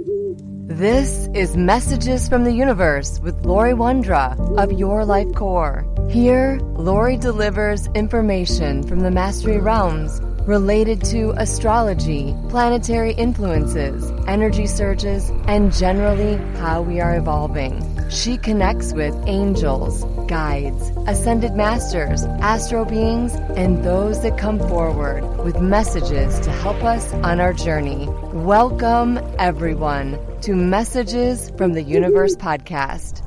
This is Messages from the Universe with Lori Wondra of Your Life Core. Here, Lori delivers information from the Mastery Realms related to astrology, planetary influences, energy surges, and generally how we are evolving. She connects with angels, guides, ascended masters, astro beings, and those that come forward with messages to help us on our journey. Welcome, everyone, to Messages from the Universe podcast.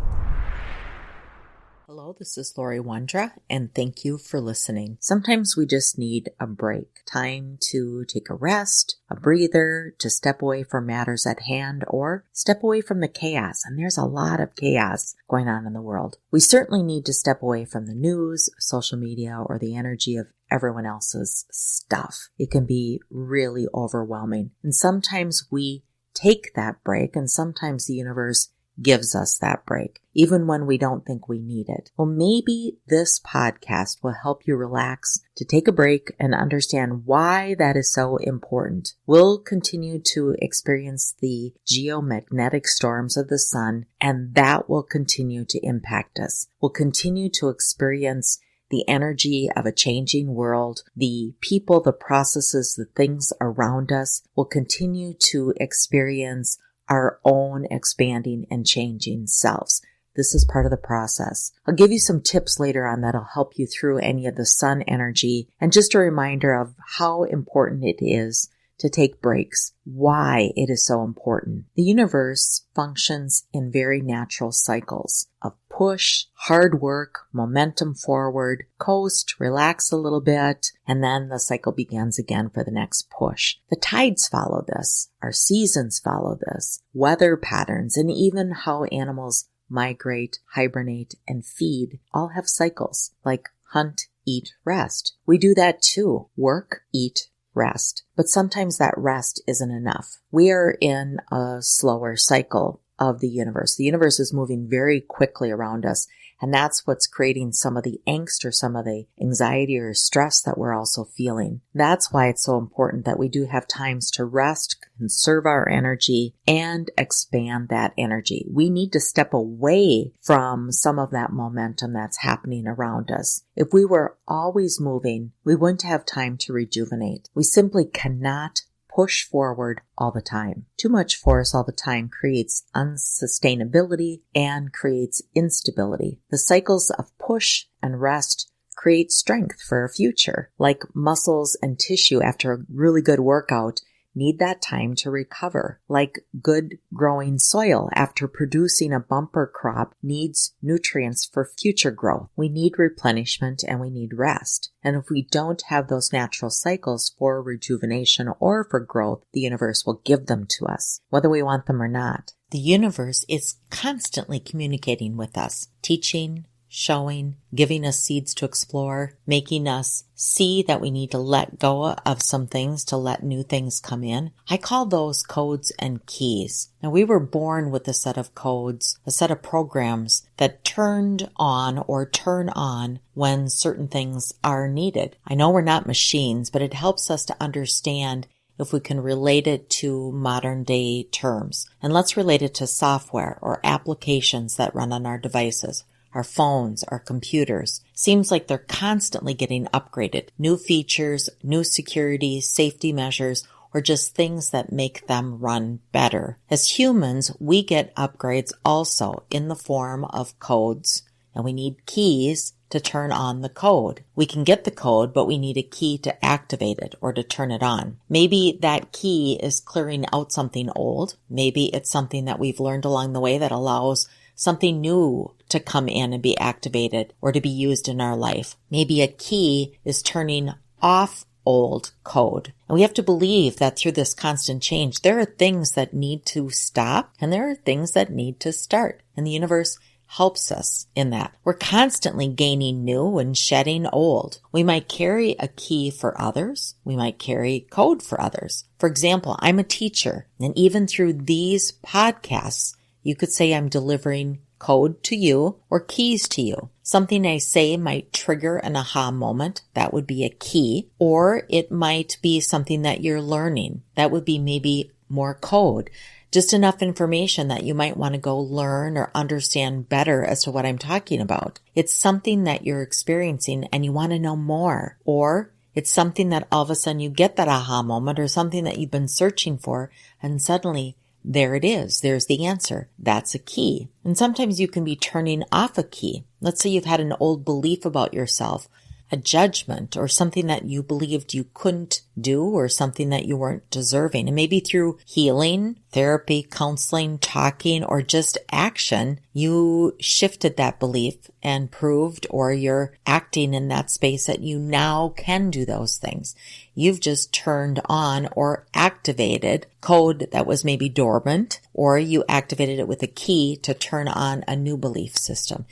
Hello, this is Lori Wondra, and thank you for listening. Sometimes we just need a break, time to take a rest, a breather, to step away from matters at hand, or step away from the chaos. And there's a lot of chaos going on in the world. We certainly need to step away from the news, social media, or the energy of everyone else's stuff. It can be really overwhelming. And sometimes we take that break, and sometimes the universe gives us that break, even when we don't think we need it. Well, maybe this podcast will help you relax, to take a break and understand why that is so important. We'll continue to experience the geomagnetic storms of the sun, and that will continue to impact us. We'll continue to experience the energy of a changing world, the people, the processes, the things around us. Will continue to experience our own expanding and changing selves. This is part of the process. I'll give you some tips later on that'll help you through any of the sun energy, and just a reminder of how important it is to take breaks, why it is so important. The universe functions in very natural cycles of push, hard work, momentum forward, coast, relax a little bit, and then the cycle begins again for the next push. The tides follow this. Our seasons follow this. Weather patterns, and even how animals migrate, hibernate, and feed all have cycles, like hunt, eat, rest. We do that too. Work, eat, rest. But sometimes that rest isn't enough. We are in a slower cycle of the universe. The universe is moving very quickly around us, and that's what's creating some of the angst or some of the anxiety or stress that we're also feeling. That's why it's so important that we do have times to rest, conserve our energy, and expand that energy. We need to step away from some of that momentum that's happening around us. If we were always moving, we wouldn't have time to rejuvenate. We simply cannot push forward all the time. Too much force all the time creates unsustainability and creates instability. The cycles of push and rest create strength for our future. Like muscles and tissue after a really good workout need that time to recover. Like good growing soil after producing a bumper crop needs nutrients for future growth. We need replenishment and we need rest. And if we don't have those natural cycles for rejuvenation or for growth, the universe will give them to us, whether we want them or not. The universe is constantly communicating with us, teaching, showing, giving us seeds to explore, making us see that we need to let go of some things to let new things come in. I call those codes and keys. Now, we were born with a set of codes, a set of programs that turned on or turn on when certain things are needed. I know we're not machines, but it helps us to understand if we can relate it to modern day terms. And let's relate it to software or applications that run on our devices. Our phones, our computers. Seems like they're constantly getting upgraded. New features, new security, safety measures, or just things that make them run better. As humans, we get upgrades also in the form of codes, and we need keys to turn on the code. We can get the code, but we need a key to activate it or to turn it on. Maybe that key is clearing out something old. Maybe it's something that we've learned along the way that allows something new to come in and be activated or to be used in our life. Maybe a key is turning off old code. And we have to believe that through this constant change, there are things that need to stop and there are things that need to start. And the universe helps us in that. We're constantly gaining new and shedding old. We might carry a key for others. We might carry code for others. For example, I'm a teacher, and even through these podcasts, you could say I'm delivering code to you or keys to you. Something I say might trigger an aha moment. That would be a key. Or it might be something that you're learning. That would be maybe more code, just enough information that you might want to go learn or understand better as to what I'm talking about. It's something that you're experiencing and you want to know more, or it's something that all of a sudden you get that aha moment or something that you've been searching for and suddenly there it is. There's the answer. That's a key. And sometimes you can be turning off a key. Let's say you've had an old belief about yourself, a judgment or something that you believed you couldn't do or something that you weren't deserving. And maybe through healing, therapy, counseling, talking, or just action, you shifted that belief and proved, or you're acting in that space that you now can do those things. You've just turned on or activated code that was maybe dormant, or you activated it with a key to turn on a new belief system.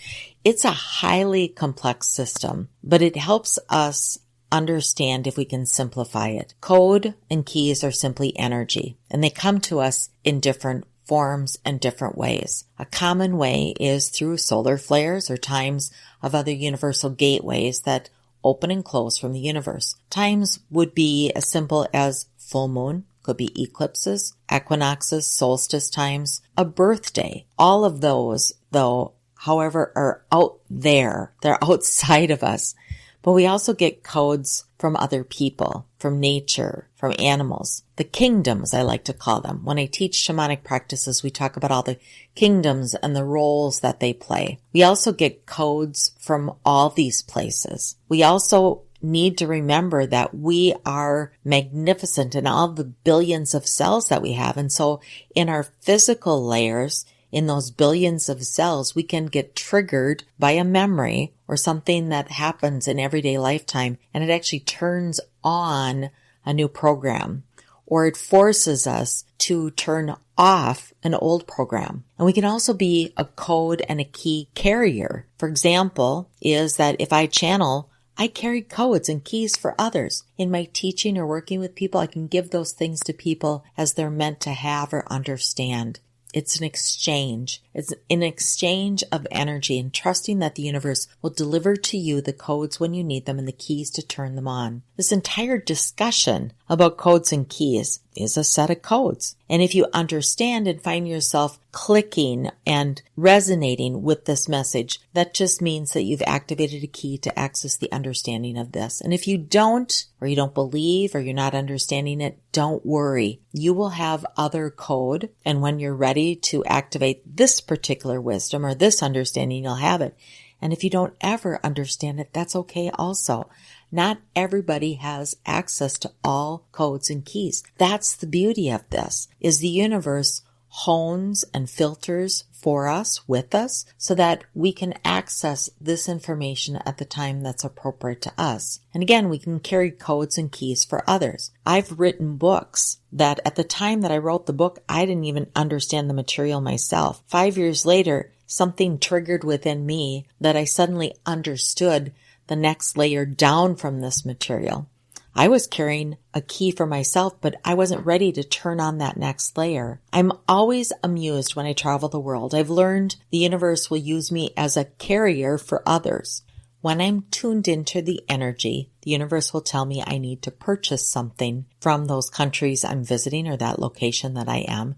It's a highly complex system, but it helps us understand if we can simplify it. Code and keys are simply energy, and they come to us in different forms and different ways. A common way is through solar flares or times of other universal gateways that open and close from the universe. Times would be as simple as full moon, could be eclipses, equinoxes, solstice times, a birthday. All of those, though, however, are out there. They're outside of us. But we also get codes from other people, from nature, from animals. The kingdoms, I like to call them. When I teach shamanic practices, we talk about all the kingdoms and the roles that they play. We also get codes from all these places. We also need to remember that we are magnificent in all the billions of cells that we have. And so in our physical layers, in those billions of cells, we can get triggered by a memory or something that happens in everyday lifetime, and it actually turns on a new program, or it forces us to turn off an old program. And we can also be a code and a key carrier. For example, is that if I channel, I carry codes and keys for others. In my teaching or working with people, I can give those things to people as they're meant to have or understand. It's an exchange. It's an exchange of energy and trusting that the universe will deliver to you the codes when you need them and the keys to turn them on. This entire discussion about codes and keys is a set of codes. And if you understand and find yourself clicking and resonating with this message, that just means that you've activated a key to access the understanding of this. And if you don't, or you don't believe, or you're not understanding it, don't worry. You will have other code. And when you're ready to activate this particular wisdom or this understanding, you'll have it. And if you don't ever understand it, that's okay also. Not everybody has access to all codes and keys. That's the beauty of this, is the universe hones and filters for us, with us, so that we can access this information at the time that's appropriate to us. And again, we can carry codes and keys for others. I've written books that at the time that I wrote the book, I didn't even understand the material myself. 5 years later, something triggered within me that I suddenly understood the next layer down from this material. I was carrying a key for myself, but I wasn't ready to turn on that next layer. I'm always amused when I travel the world. I've learned the universe will use me as a carrier for others. When I'm tuned into the energy, the universe will tell me I need to purchase something from those countries I'm visiting or that location that I am.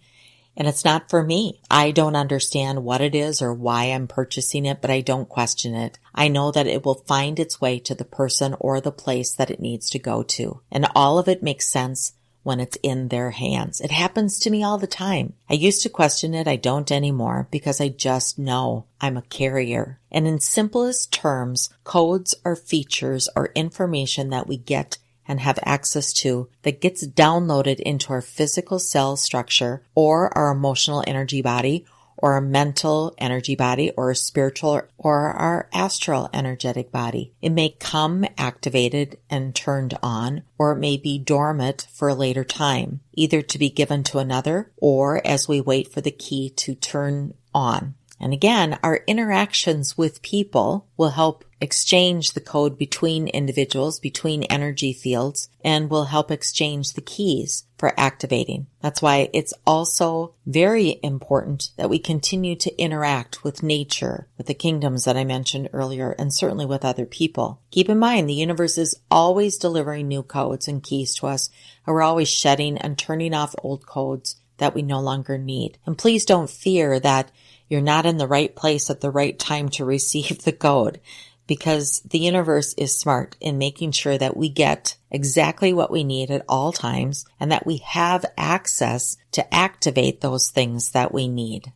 And it's not for me. I don't understand what it is or why I'm purchasing it, but I don't question it. I know that it will find its way to the person or the place that it needs to go to. And all of it makes sense when it's in their hands. It happens to me all the time. I used to question it. I don't anymore because I just know I'm a carrier. And in simplest terms, codes are features or information that we get and have access to that gets downloaded into our physical cell structure or our emotional energy body or our mental energy body or our spiritual or our astral energetic body. It may come activated and turned on, or it may be dormant for a later time, either to be given to another or as we wait for the key to turn on. And again, our interactions with people will help exchange the code between individuals, between energy fields, and will help exchange the keys for activating. That's why it's also very important that we continue to interact with nature, with the kingdoms that I mentioned earlier, and certainly with other people. Keep in mind, the universe is always delivering new codes and keys to us, and we're always shedding and turning off old codes that we no longer need. And please don't fear that you're not in the right place at the right time to receive the code, because the universe is smart in making sure that we get exactly what we need at all times and that we have access to activate those things that we need.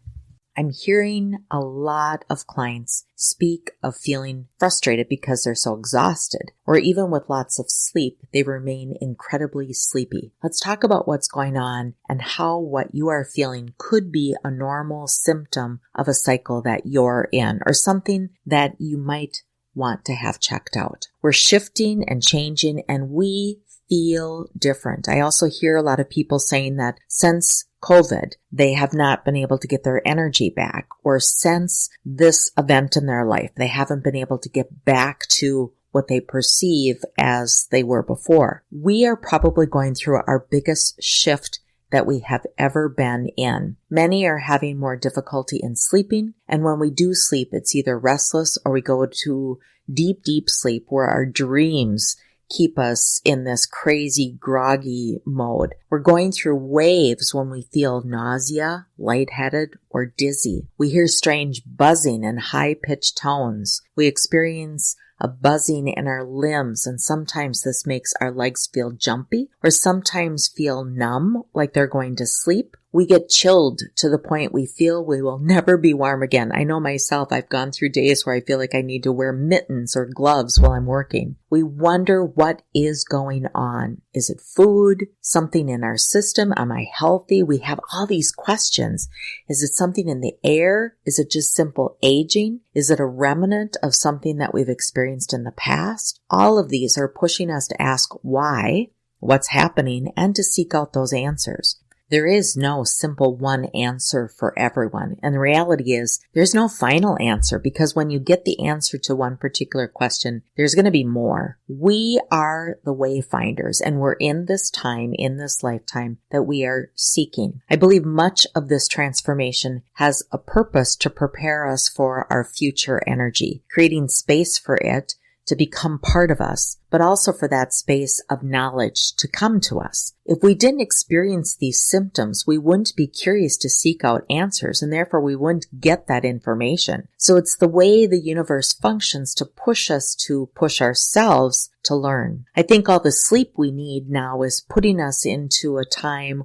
I'm hearing a lot of clients speak of feeling frustrated because they're so exhausted, or even with lots of sleep, they remain incredibly sleepy. Let's talk about what's going on and how what you are feeling could be a normal symptom of a cycle that you're in, or something that you might want to have checked out. We're shifting and changing, and we feel different. I also hear a lot of people saying that since COVID, they have not been able to get their energy back, or since this event in their life, they haven't been able to get back to what they perceive as they were before. We are probably going through our biggest shift that we have ever been in. Many are having more difficulty in sleeping, and when we do sleep, it's either restless or we go to deep, deep sleep where our dreams keep us in this crazy, groggy mode. We're going through waves when we feel nausea, lightheaded, or dizzy. We hear strange buzzing and high-pitched tones. We experience a buzzing in our limbs, and sometimes this makes our legs feel jumpy or sometimes feel numb, like they're going to sleep. We get chilled to the point we feel we will never be warm again. I know myself, I've gone through days where I feel like I need to wear mittens or gloves while I'm working. We wonder what is going on. Is it food? Something in our system? Am I healthy? We have all these questions. Is it something in the air? Is it just simple aging? Is it a remnant of something that we've experienced in the past? All of these are pushing us to ask why, what's happening, and to seek out those answers. There is no simple one answer for everyone. And the reality is there's no final answer, because when you get the answer to one particular question, there's going to be more. We are the wayfinders, and we're in this time, in this lifetime, that we are seeking. I believe much of this transformation has a purpose to prepare us for our future energy, creating space for it to become part of us, but also for that space of knowledge to come to us. If we didn't experience these symptoms, we wouldn't be curious to seek out answers, and therefore we wouldn't get that information. So it's the way the universe functions to push us to push ourselves to learn. I think all the sleep we need now is putting us into a time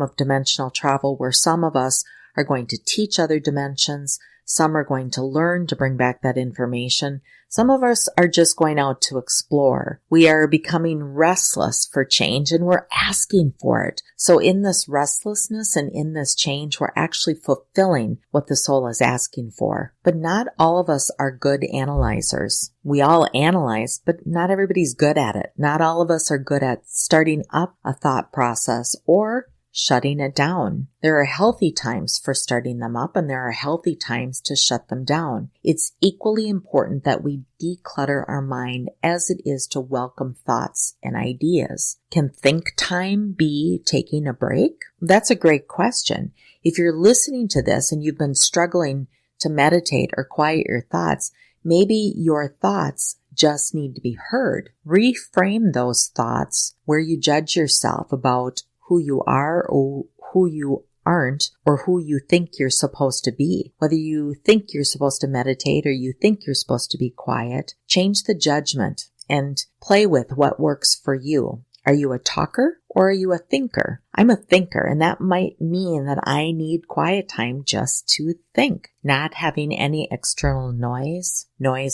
of dimensional travel where some of us are going to teach other dimensions, some are going to learn to bring back that information. Some of us are just going out to explore. We are becoming restless for change, and we're asking for it. So in this restlessness and in this change, we're actually fulfilling what the soul is asking for. But not all of us are good analyzers. We all analyze, but not everybody's good at it. Not all of us are good at starting up a thought process or shutting it down. There are healthy times for starting them up, and there are healthy times to shut them down. It's equally important that we declutter our mind as it is to welcome thoughts and ideas. Can think time be taking a break? That's a great question. If you're listening to this and you've been struggling to meditate or quiet your thoughts, maybe your thoughts just need to be heard. Reframe those thoughts where you judge yourself about who you are or who you aren't, or who you think you're supposed to be. Whether you think you're supposed to meditate or you think you're supposed to be quiet, change the judgment and play with what works for you. Are you a talker or are you a thinker? I'm a thinker, and that might mean that I need quiet time just to think. Not having any external noise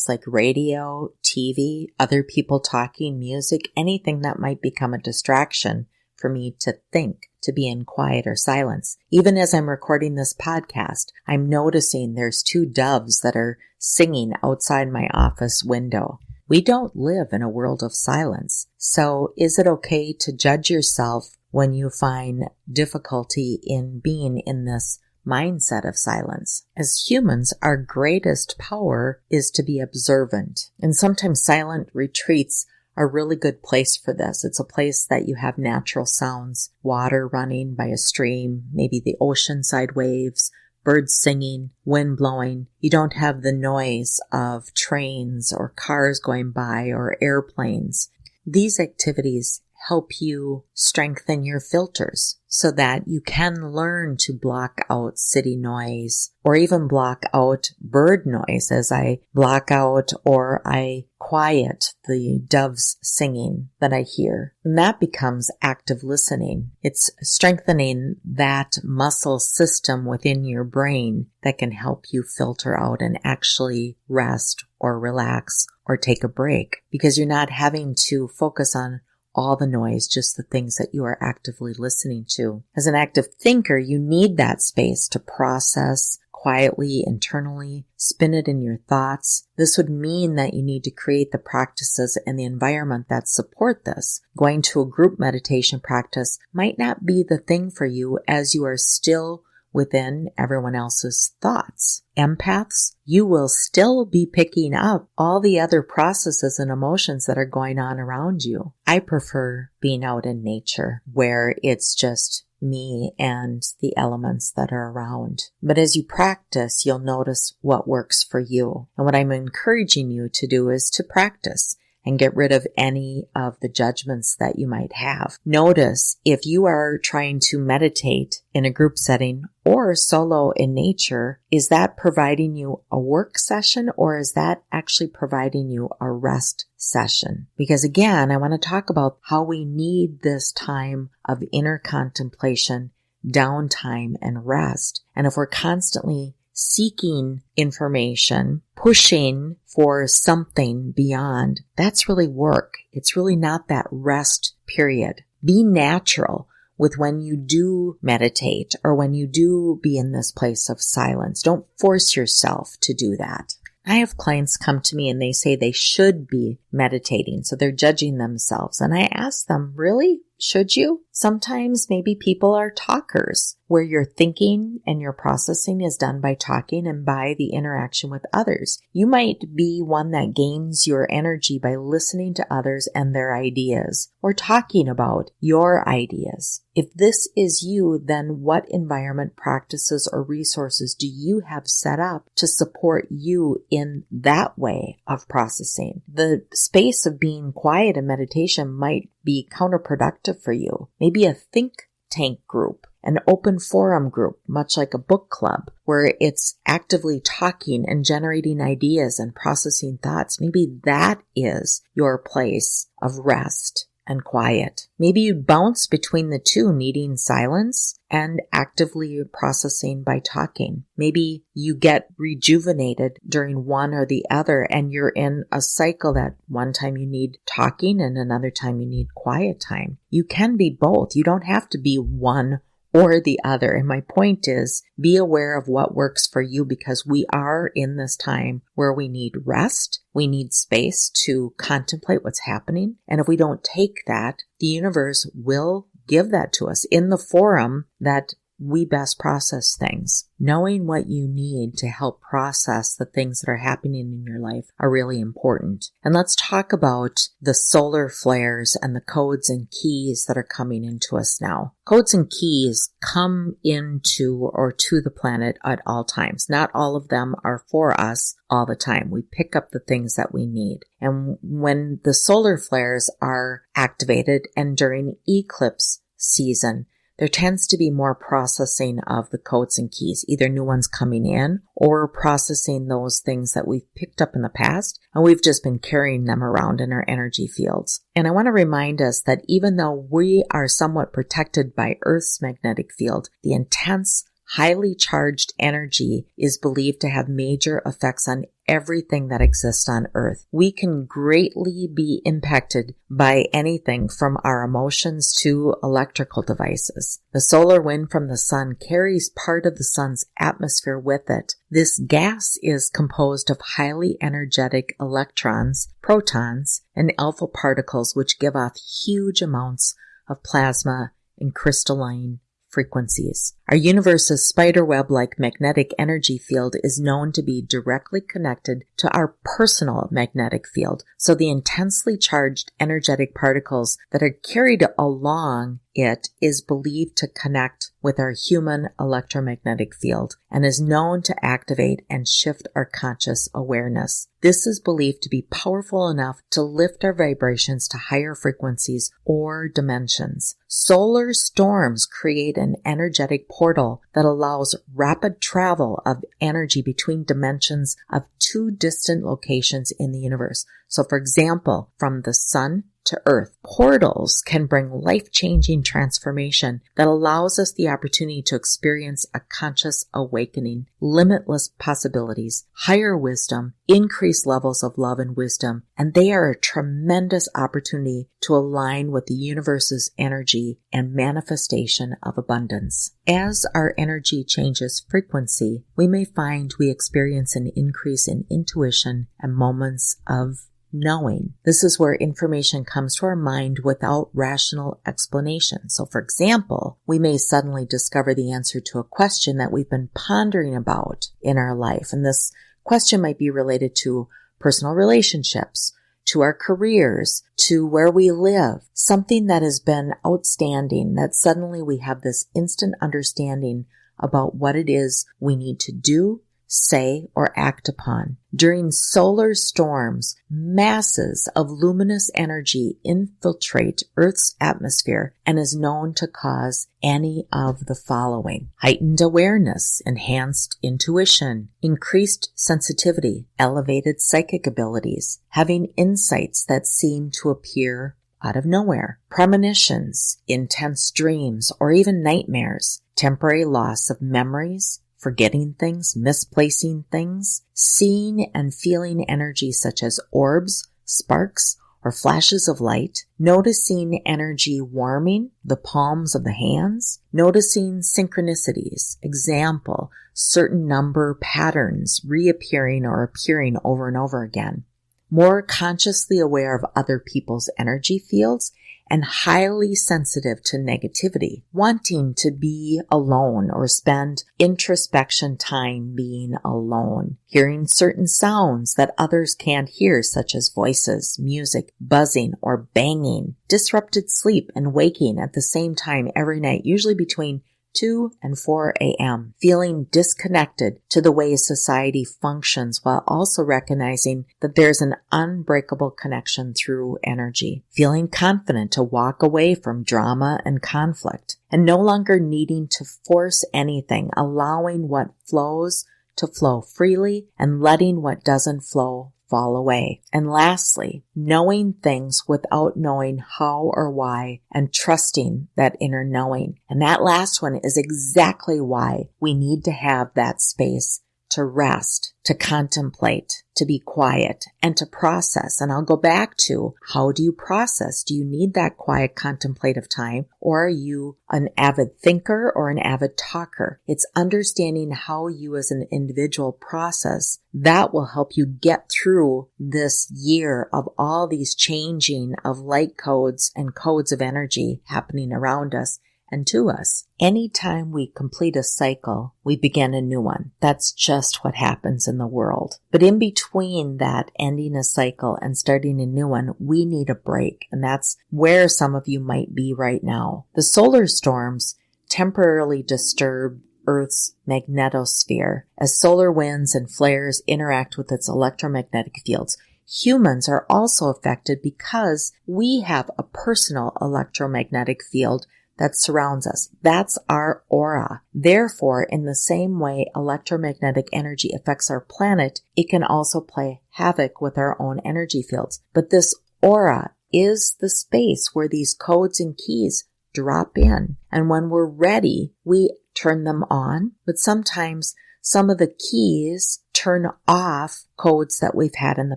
like radio, TV, other people talking, music, anything that might become a distraction for me to think, to be in quiet or silence. Even as I'm recording this podcast, I'm noticing there's 2 doves that are singing outside my office window. We don't live in a world of silence. So is it okay to judge yourself when you find difficulty in being in this mindset of silence. As humans, our greatest power is to be observant. And sometimes silent retreats are a really good place for this. It's a place that you have natural sounds, water running by a stream, maybe the oceanside waves, birds singing, wind blowing. You don't have the noise of trains or cars going by or airplanes. These activities help you strengthen your filters so that you can learn to block out city noise or even block out bird noise as I block out or I quiet the doves singing that I hear. And that becomes active listening. It's strengthening that muscle system within your brain that can help you filter out and actually rest or relax or take a break because you're not having to focus on all the noise, just the things that you are actively listening to. As an active thinker, you need that space to process quietly, internally, spin it in your thoughts. This would mean that you need to create the practices and the environment that support this. Going to a group meditation practice might not be the thing for you as you are still within everyone else's thoughts. Empaths, you will still be picking up all the other processes and emotions that are going on around you. I prefer being out in nature where it's just me and the elements that are around. But as you practice, you'll notice what works for you. And what I'm encouraging you to do is to practice and get rid of any of the judgments that you might have. Notice if you are trying to meditate in a group setting or solo in nature, is that providing you a work session or is that actually providing you a rest session? Because again, I want to talk about how we need this time of inner contemplation, downtime, and rest. And if we're constantly seeking information, pushing for something beyond, that's really work. It's really not that rest period. Be natural with when you do meditate or when you do be in this place of silence. Don't force yourself to do that. I have clients come to me and they say they should be meditating, so they're judging themselves. And I ask them, really? Should you? Sometimes maybe people are talkers, where your thinking and your processing is done by talking and by the interaction with others. You might be one that gains your energy by listening to others and their ideas, or talking about your ideas. If this is you, then what environment, practices, or resources do you have set up to support you in that way of processing? The space of being quiet and meditation might be counterproductive for you. Maybe a think tank group, an open forum group, much like a book club, where it's actively talking and generating ideas and processing thoughts. Maybe that is your place of rest and quiet. Maybe you bounce between the two, needing silence and actively processing by talking. Maybe you get rejuvenated during one or the other and you're in a cycle that one time you need talking and another time you need quiet time. You can be both. You don't have to be one or the other. And my point is, be aware of what works for you because we are in this time where we need rest. We need space to contemplate what's happening. And if we don't take that, the universe will give that to us in the forum that we best process things. Knowing what you need to help process the things that are happening in your life are really important. And let's talk about the solar flares and the codes and keys that are coming into us now. Codes and keys come into or to the planet at all times. Not all of them are for us all the time. We pick up the things that we need. And when the solar flares are activated and during eclipse season, there tends to be more processing of the codes and keys, either new ones coming in or processing those things that we've picked up in the past, and we've just been carrying them around in our energy fields. And I want to remind us that even though we are somewhat protected by Earth's magnetic field, the intense, highly charged energy is believed to have major effects on everything that exists on Earth. We can greatly be impacted by anything from our emotions to electrical devices. The solar wind from the sun carries part of the sun's atmosphere with it. This gas is composed of highly energetic electrons, protons, and alpha particles which give off huge amounts of plasma and crystalline frequencies. Our universe's spiderweb-like magnetic energy field is known to be directly connected to our personal magnetic field, so the intensely charged energetic particles that are carried along it is believed to connect with our human electromagnetic field and is known to activate and shift our conscious awareness. This is believed to be powerful enough to lift our vibrations to higher frequencies or dimensions. Solar storms create an energetic portal that allows rapid travel of energy between dimensions of two distant locations in the universe. So, for example, from the sun to Earth. Portals can bring life-changing transformation that allows us the opportunity to experience a conscious awakening, limitless possibilities, higher wisdom, increased levels of love and wisdom, and they are a tremendous opportunity to align with the universe's energy and manifestation of abundance. As our energy changes frequency, we may find we experience an increase in intuition and moments of knowing. This is where information comes to our mind without rational explanation. So, for example, we may suddenly discover the answer to a question that we've been pondering about in our life. And this question might be related to personal relationships, to our careers, to where we live, something that has been outstanding, that suddenly we have this instant understanding about what it is we need to do, say, or act upon. During solar storms, masses of luminous energy infiltrate Earth's atmosphere and is known to cause any of the following: heightened awareness, enhanced intuition, increased sensitivity, elevated psychic abilities, having insights that seem to appear out of nowhere, premonitions, intense dreams, or even nightmares, temporary loss of memories, forgetting things, misplacing things, seeing and feeling energy such as orbs, sparks, or flashes of light, noticing energy warming the palms of the hands, noticing synchronicities, example, certain number patterns reappearing or appearing over and over again, more consciously aware of other people's energy fields, and highly sensitive to negativity, wanting to be alone or spend introspection time being alone, hearing certain sounds that others can't hear, such as voices, music, buzzing, or banging, disrupted sleep and waking at the same time every night, usually between 2 and 4 a.m., feeling disconnected to the way society functions while also recognizing that there's an unbreakable connection through energy, feeling confident to walk away from drama and conflict, and no longer needing to force anything, allowing what flows to flow freely and letting what doesn't flow fall away. And lastly, knowing things without knowing how or why and trusting that inner knowing. And that last one is exactly why we need to have that space to rest, to contemplate, to be quiet, and to process. And I'll go back to, how do you process? Do you need that quiet contemplative time, or are you an avid thinker or an avid talker? It's understanding how you as an individual process. That will help you get through this year of all these changing of light codes and codes of energy happening around us and to us. Anytime we complete a cycle, we begin a new one. That's just what happens in the world. But in between that ending a cycle and starting a new one, we need a break. And that's where some of you might be right now. The solar storms temporarily disturb Earth's magnetosphere as solar winds and flares interact with its electromagnetic fields. Humans are also affected because we have a personal electromagnetic field that surrounds us. That's our aura. Therefore, in the same way electromagnetic energy affects our planet, it can also play havoc with our own energy fields. But this aura is the space where these codes and keys drop in. And when we're ready, we turn them on. But sometimes some of the keys turn off codes that we've had in the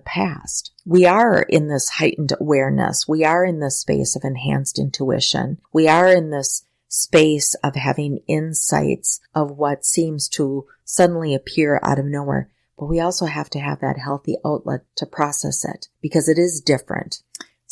past. We are in this heightened awareness. We are in this space of enhanced intuition. We are in this space of having insights of what seems to suddenly appear out of nowhere. But we also have to have that healthy outlet to process it because it is different.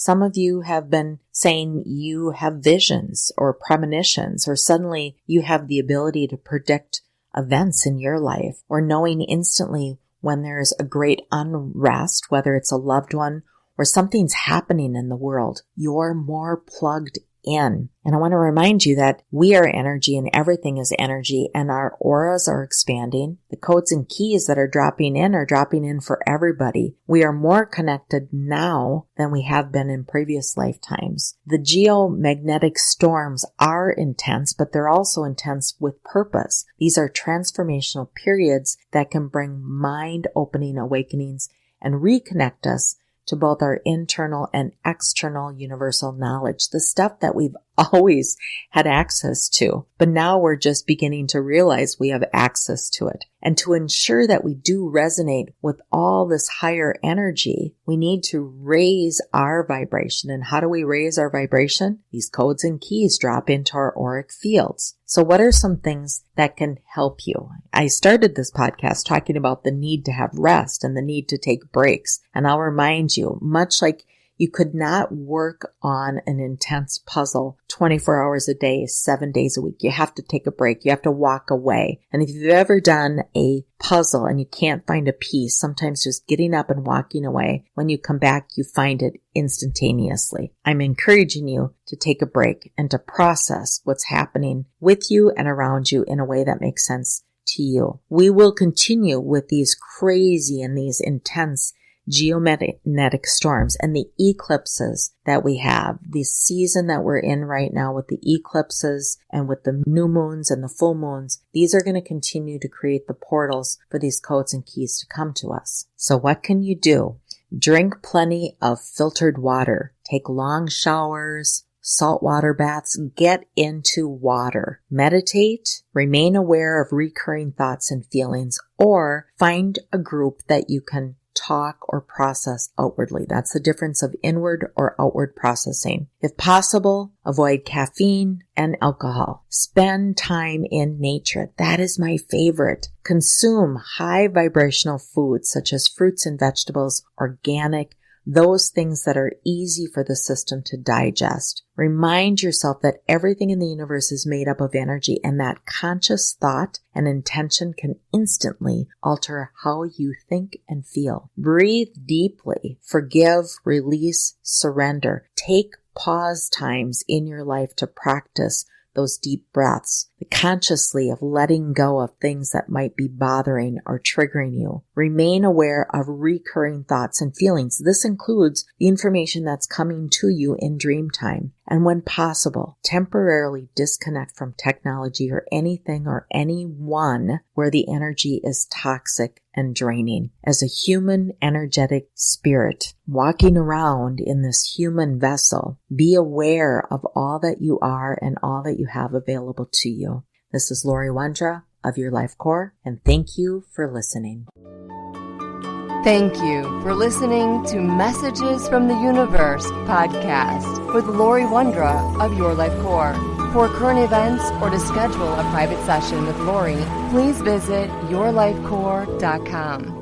Some of you have been saying you have visions or premonitions, or suddenly you have the ability to predict events in your life, or knowing instantly when there's a great unrest, whether it's a loved one or something's happening in the world. You're more plugged in. And I want to remind you that we are energy and everything is energy, and our auras are expanding. The codes and keys that are dropping in for everybody. We are more connected now than we have been in previous lifetimes. The geomagnetic storms are intense, but they're also intense with purpose. These are transformational periods that can bring mind-opening awakenings and reconnect us to both our internal and external universal knowledge, the stuff that we've always had access to, but now we're just beginning to realize we have access to it. And to ensure that we do resonate with all this higher energy, we need to raise our vibration. And how do we raise our vibration? These codes and keys drop into our auric fields. So what are some things that can help you? I started this podcast talking about the need to have rest and the need to take breaks. And I'll remind you, much like you could not work on an intense puzzle 24 hours a day, 7 days a week. You have to take a break. You have to walk away. And if you've ever done a puzzle and you can't find a piece, sometimes just getting up and walking away, when you come back, you find it instantaneously. I'm encouraging you to take a break and to process what's happening with you and around you in a way that makes sense to you. We will continue with these crazy and these intense geomagnetic storms and the eclipses that we have. The season that we're in right now with the eclipses and with the new moons and the full moons, these are going to continue to create the portals for these codes and keys to come to us. So what can you do? Drink plenty of filtered water. Take long showers, saltwater baths. Get into water. Meditate. Remain aware of recurring thoughts and feelings, or find a group that you can talk or process outwardly. That's the difference of inward or outward processing. If possible, avoid caffeine and alcohol. Spend time in nature. That is my favorite. Consume high vibrational foods such as fruits and vegetables, organic, those things that are easy for the system to digest. Remind yourself that everything in the universe is made up of energy, and that conscious thought and intention can instantly alter how you think and feel. Breathe deeply. Forgive, release, surrender. Take pause times in your life to practice those deep breaths, consciously of letting go of things that might be bothering or triggering you. Remain aware of recurring thoughts and feelings. This includes the information that's coming to you in dream time. And when possible, temporarily disconnect from technology or anything or anyone where the energy is toxic and draining. As a human energetic spirit walking around in this human vessel, be aware of all that you are and all that you have available to you. This is Lori Wondra of Your Life Core, and thank you for listening. Thank you for listening to Messages from the Universe podcast with Lori Wondra of Your Life Core. For current events or to schedule a private session with Lori, please visit yourlifecore.com.